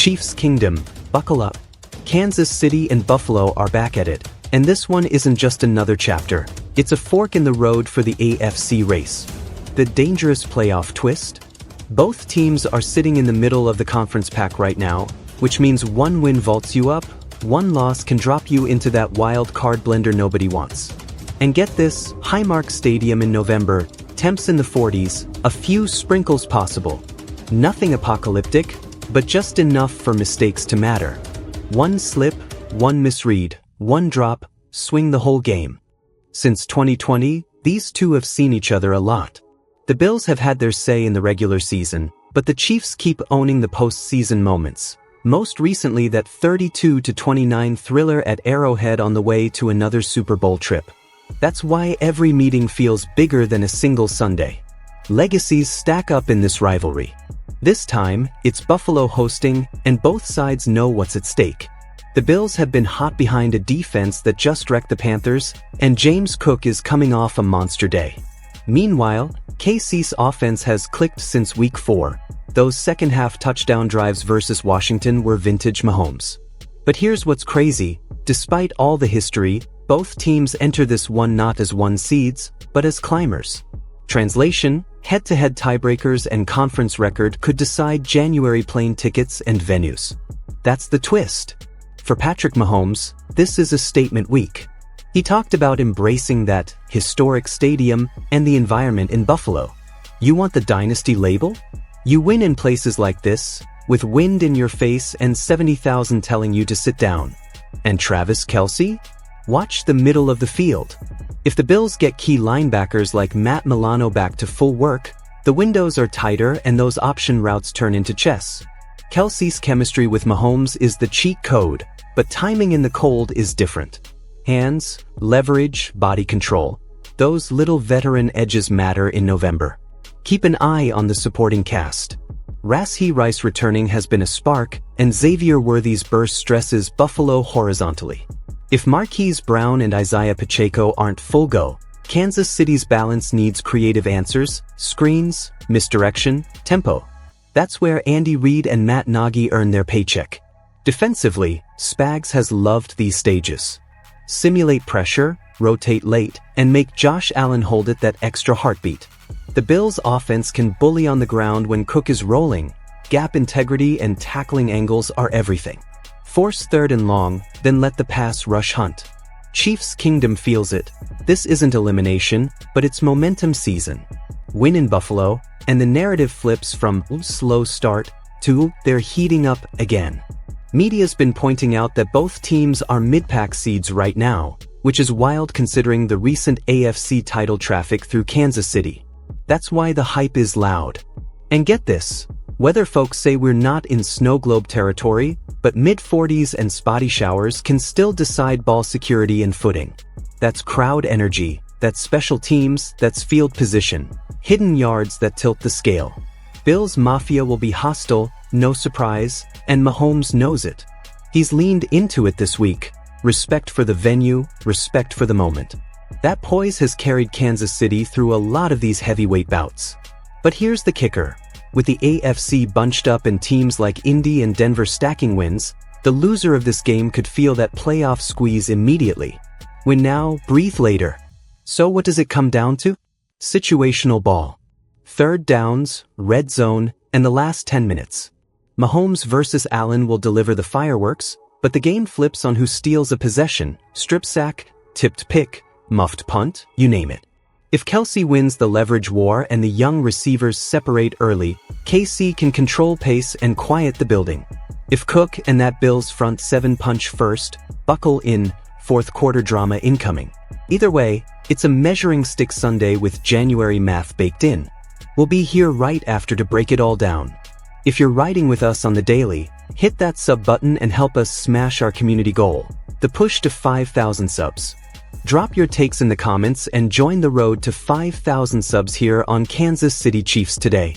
Chiefs Kingdom, buckle up. Kansas City and Buffalo are back at it, and this one isn't just another chapter. It's a fork in the road for the AFC race. The dangerous playoff twist? Both teams are sitting in the middle of the conference pack right now, which means one win vaults you up, one loss can drop you into that wild card blender nobody wants. And get this, Highmark Stadium in November, temps in the 40s, a few sprinkles possible. Nothing apocalyptic, but just enough for mistakes to matter. One slip, one misread, one drop, swing the whole game. Since 2020, these two have seen each other a lot. The Bills have had their say in the regular season, but the Chiefs keep owning the postseason moments. Most recently that 32-29 thriller at Arrowhead on the way to another Super Bowl trip. That's why every meeting feels bigger than a single Sunday. Legacies stack up in this rivalry. This time, it's Buffalo hosting, and both sides know what's at stake. The Bills have been hot behind a defense that just wrecked the Panthers, and James Cook is coming off a monster day. Meanwhile, KC's offense has clicked since Week 4. Those second-half touchdown drives versus Washington were vintage Mahomes. But here's what's crazy. Despite all the history, both teams enter this one not as one seeds, but as climbers. Translation, head-to-head tiebreakers and conference record could decide January plane tickets and venues. That's the twist. For Patrick Mahomes, this is a statement week. He talked about embracing that historic stadium and the environment in Buffalo. You want the dynasty label? You win in places like this, with wind in your face and 70,000 telling you to sit down. And Travis Kelce? Watch the middle of the field. If the Bills get key linebackers like Matt Milano back to full work, the windows are tighter and those option routes turn into chess. Kelce's chemistry with Mahomes is the cheat code, but timing in the cold is different. Hands, leverage, body control. Those little veteran edges matter in November. Keep an eye on the supporting cast. Rashee Rice returning has been a spark, and Xavier Worthy's burst stresses Buffalo horizontally. If Marquise Brown and Isaiah Pacheco aren't full go, Kansas City's balance needs creative answers, screens, misdirection, tempo. That's where Andy Reid and Matt Nagy earn their paycheck. Defensively, Spags has loved these stages. Simulate pressure, rotate late, and make Josh Allen hold it that extra heartbeat. The Bills' offense can bully on the ground when Cook is rolling. Gap integrity and tackling angles are everything. Force third and long, then let the pass rush hunt. Chiefs Kingdom feels it. This isn't elimination, but it's momentum season. Win in Buffalo, and the narrative flips from slow start to they're heating up again. Media's been pointing out that both teams are mid-pack seeds right now, which is wild considering the recent AFC title traffic through Kansas City. That's why the hype is loud. And get this, weather folks say we're not in snow globe territory, but mid-40s and spotty showers can still decide ball security and footing. That's crowd energy, that's special teams, that's field position, hidden yards that tilt the scale. Bills Mafia will be hostile, no surprise, and Mahomes knows it. He's leaned into it this week. Respect for the venue, respect for the moment. That poise has carried Kansas City through a lot of these heavyweight bouts. But here's the kicker. With the AFC bunched up and teams like Indy and Denver stacking wins, the loser of this game could feel that playoff squeeze immediately. Win now, breathe later. So what does it come down to? Situational ball. Third downs, red zone, and the last 10 minutes. Mahomes versus Allen will deliver the fireworks, but the game flips on who steals a possession, strip sack, tipped pick, muffed punt, you name it. If Kelce wins the leverage war and the young receivers separate early, KC can control pace and quiet the building. If Cook and that Bills front seven punch first, buckle in, fourth quarter drama incoming. Either way, it's a measuring stick Sunday with January math baked in. We'll be here right after to break it all down. If you're riding with us on the daily, hit that sub button and help us smash our community goal, the push to 5,000 subs. Drop your takes in the comments and join the road to 5,000 subs here on Kansas City Chiefs Today.